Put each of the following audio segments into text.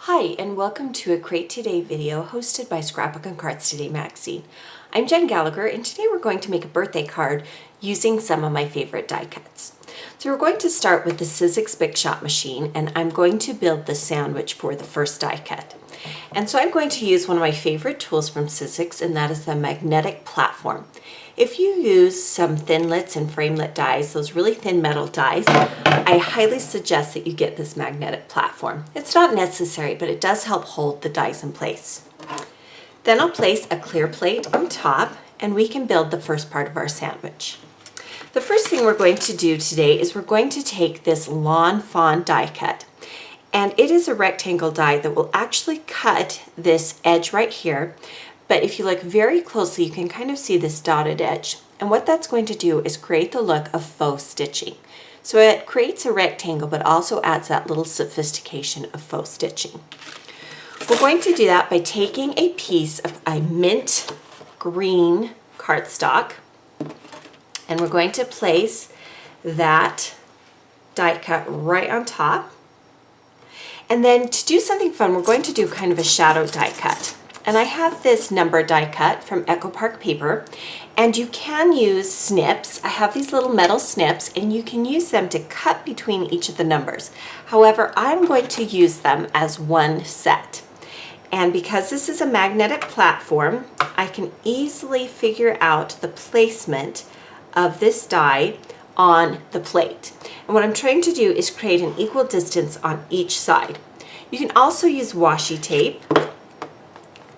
Hi, and welcome to a Create Today video hosted by Scrapbook and Cards Today magazine. I'm Jen Gallacher, and today we're going to make a birthday card using some of my favorite die cuts. So we're going to start with the Sizzix Big Shot machine, and I'm going to build the sandwich for the first die cut. And so I'm going to use one of my favorite tools from Sizzix, and that is the magnetic platform. If you use some thinlits and framelit dies, those really thin metal dies, I highly suggest that you get this magnetic platform. It's not necessary, but it does help hold the dies in place. Then I'll place a clear plate on top, and we can build the first part of our sandwich. The first thing we're going to do today is we're going to take this Lawn Fawn die cut, and it is a rectangle die that will actually cut this edge right here. But if you look very closely, you can kind of see this dotted edge. And what that's going to do is create the look of faux stitching. So it creates a rectangle, but also adds that little sophistication of faux stitching. We're going to do that by taking a piece of a mint green cardstock, and we're going to place that die cut right on top. And then to do something fun, we're going to do kind of a shadow die cut. And I have this number die cut from Echo Park paper, and you can use snips. I have these little metal snips, and you can use them to cut between each of the numbers. However, I'm going to use them as one set. And because this is a magnetic platform, I can easily figure out the placement of this die on the plate. And what I'm trying to do is create an equal distance on each side. You can also use washi tape,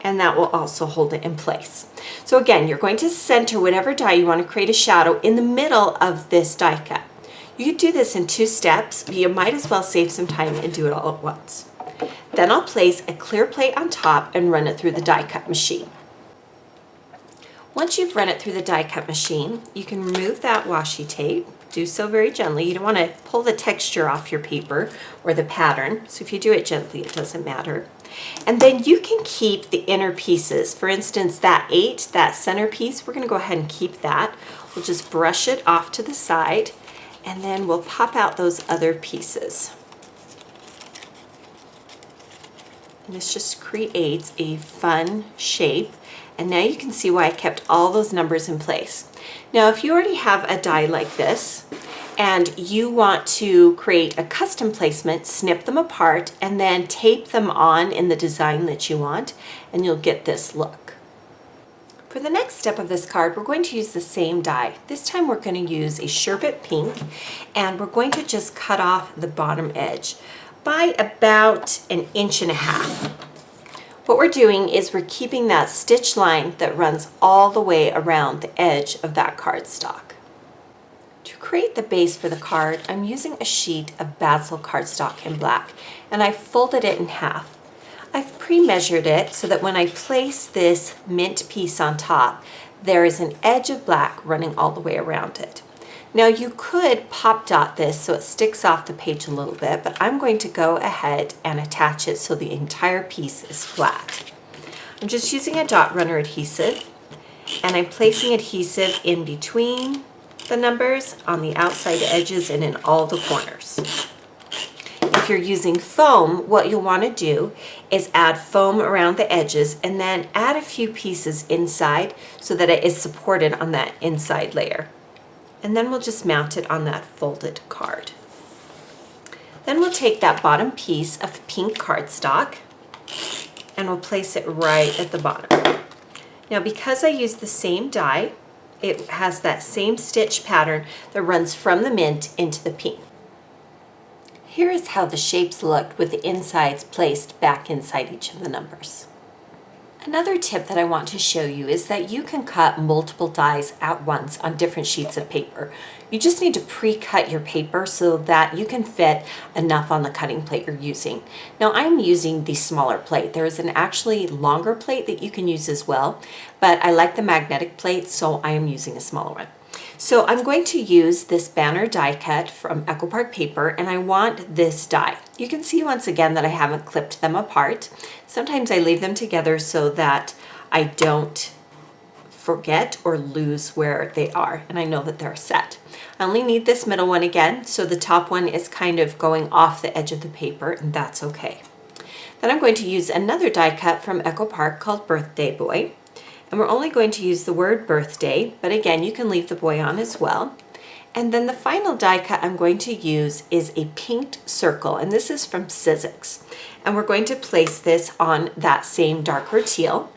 and that will also hold it in place. So again, you're going to center whatever die you want to create a shadow in the middle of this die cut. You could do this in 2 steps, but you might as well save some time and do it all at once. Then I'll place a clear plate on top and run it through the die cut machine. Once you've run it through the die cut machine, you can remove that washi tape. Do so very gently. You don't want to pull the texture off your paper or the pattern, so if you do it gently, it doesn't matter. And then you can keep the inner pieces. For instance, that 8, that center piece, we're going to go ahead and keep that. We'll just brush it off to the side, and then we'll pop out those other pieces. And this just creates a fun shape. And now you can see why I kept all those numbers in place. Now, if you already have a die like this and you want to create a custom placement, snip them apart and then tape them on in the design that you want, and you'll get this look. For the next step of this card, we're going to use the same die. This time we're going to use a sherbet pink, and we're going to just cut off the bottom edge by about 1.5 inches. What we're doing is we're keeping that stitch line that runs all the way around the edge of that cardstock. To create the base for the card, I'm using a sheet of Bazzill cardstock in black, and I folded it in half. I've pre-measured it so that when I place this mint piece on top, there is an edge of black running all the way around it. Now you could pop dot this so it sticks off the page a little bit, but I'm going to go ahead and attach it so the entire piece is flat. I'm just using a dot runner adhesive, and I'm placing adhesive in between the numbers, on the outside edges, and in all the corners. If you're using foam, what you'll want to do is add foam around the edges and then add a few pieces inside so that it is supported on that inside layer. And then we'll just mount it on that folded card. Then we'll take that bottom piece of pink cardstock and we'll place it right at the bottom. Now, because I used the same die, it has that same stitch pattern that runs from the mint into the pink. Here is how the shapes looked with the insides placed back inside each of the numbers. Another tip that I want to show you is that you can cut multiple dies at once on different sheets of paper. You just need to pre-cut your paper so that you can fit enough on the cutting plate you're using. Now, I'm using the smaller plate. There is an actually longer plate that you can use as well, but I like the magnetic plate, so I am using a smaller one. So I'm going to use this banner die cut from Echo Park paper, and I want this die. You can see once again that I haven't clipped them apart. Sometimes I leave them together so that I don't forget or lose where they are, and I know that they're set. I only need this middle one again, so the top one is kind of going off the edge of the paper, and that's okay. Then I'm going to use another die cut from Echo Park called Birthday Boy. And we're only going to use the word birthday, but again, you can leave the boy on as well. And then the final die cut I'm going to use is a pinked circle, and this is from Sizzix. And we're going to place this on that same darker teal.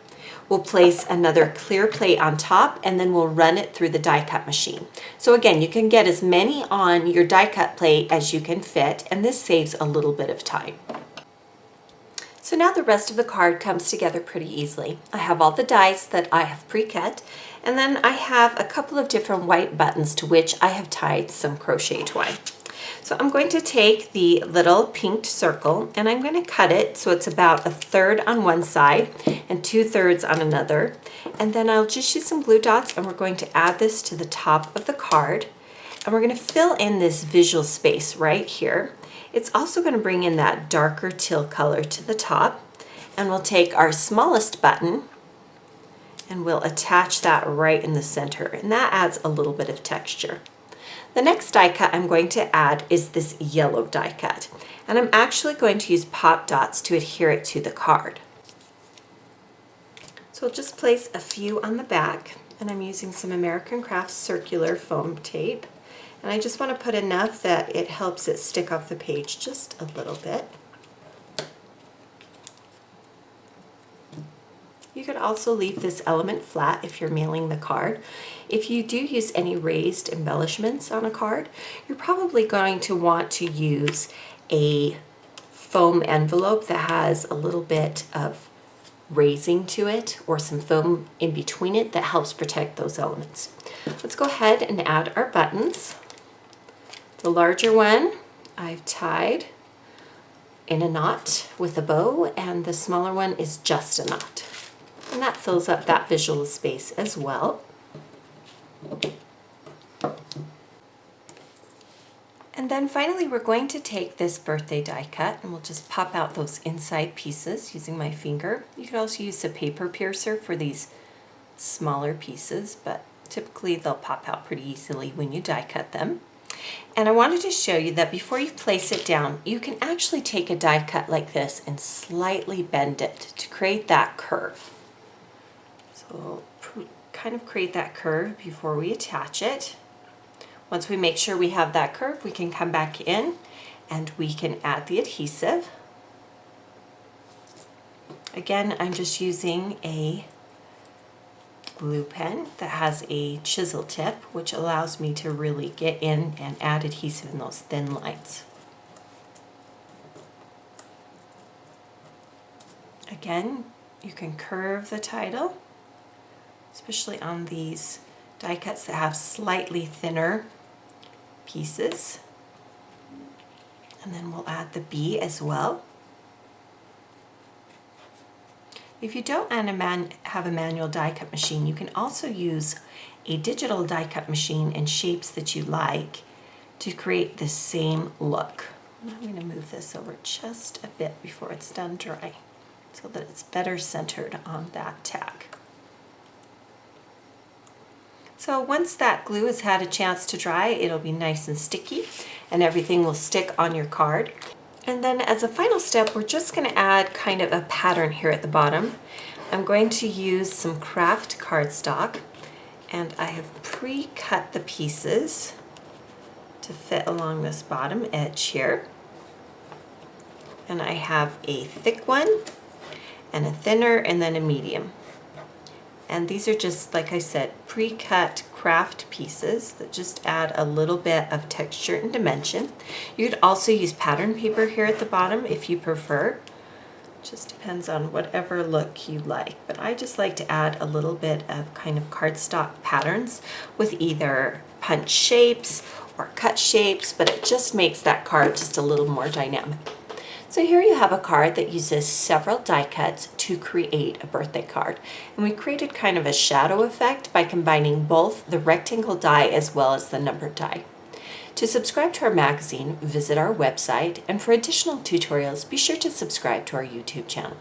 We'll place another clear plate on top, and then we'll run it through the die cut machine. So again, you can get as many on your die cut plate as you can fit, and this saves a little bit of time. So now the rest of the card comes together pretty easily. I have all the dies that I have pre-cut, and then I have a couple of different white buttons to which I have tied some crochet twine. So I'm going to take the little pinked circle and I'm going to cut it so it's about 1/3 on one side and 2/3 on another. And then I'll just use some glue dots and we're going to add this to the top of the card. And we're going to fill in this visual space right here. It's also going to bring in that darker teal color to the top. And we'll take our smallest button and we'll attach that right in the center. And that adds a little bit of texture. The next die cut I'm going to add is this yellow die cut. And I'm actually going to use pop dots to adhere it to the card. So I'll just place a few on the back, and I'm using some American Crafts circular foam tape. And I just want to put enough that it helps it stick off the page just a little bit. You could also leave this element flat if you're mailing the card. If you do use any raised embellishments on a card, you're probably going to want to use a foam envelope that has a little bit of raising to it or some foam in between it that helps protect those elements. Let's go ahead and add our buttons. The larger one I've tied in a knot with a bow, and the smaller one is just a knot. And that fills up that visual space as well. And then finally we're going to take this birthday die cut and we'll just pop out those inside pieces using my finger. You could also use a paper piercer for these smaller pieces, but typically they'll pop out pretty easily when you die cut them. And I wanted to show you that before you place it down, you can actually take a die cut like this and slightly bend it to create that curve. So we'll kind of create that curve before we attach it. Once we make sure we have that curve, we can come back in and we can add the adhesive. Again, I'm just using a glue pen that has a chisel tip, which allows me to really get in and add adhesive in those thin lines. Again, you can curve the title, especially on these die cuts that have slightly thinner pieces. And then we'll add the B as well. If you don't have a manual die cut machine, you can also use a digital die cut machine in shapes that you like to create the same look. I'm going to move this over just a bit before it's done drying so that it's better centered on that tag. So once that glue has had a chance to dry, it'll be nice and sticky and everything will stick on your card. And then as a final step, we're just going to add kind of a pattern here at the bottom. I'm going to use some craft cardstock, and I have pre-cut the pieces to fit along this bottom edge here. And I have a thick one and a thinner and then a medium. And these are just, like I said, pre-cut craft pieces that just add a little bit of texture and dimension. You could also use pattern paper here at the bottom if you prefer. Just depends on whatever look you like. But I just like to add a little bit of kind of cardstock patterns with either punch shapes or cut shapes, but it just makes that card just a little more dynamic. So here you have a card that uses several die cuts to create a birthday card. And we created kind of a shadow effect by combining both the rectangle die as well as the numbered die. To subscribe to our magazine, visit our website, and for additional tutorials, be sure to subscribe to our YouTube channel.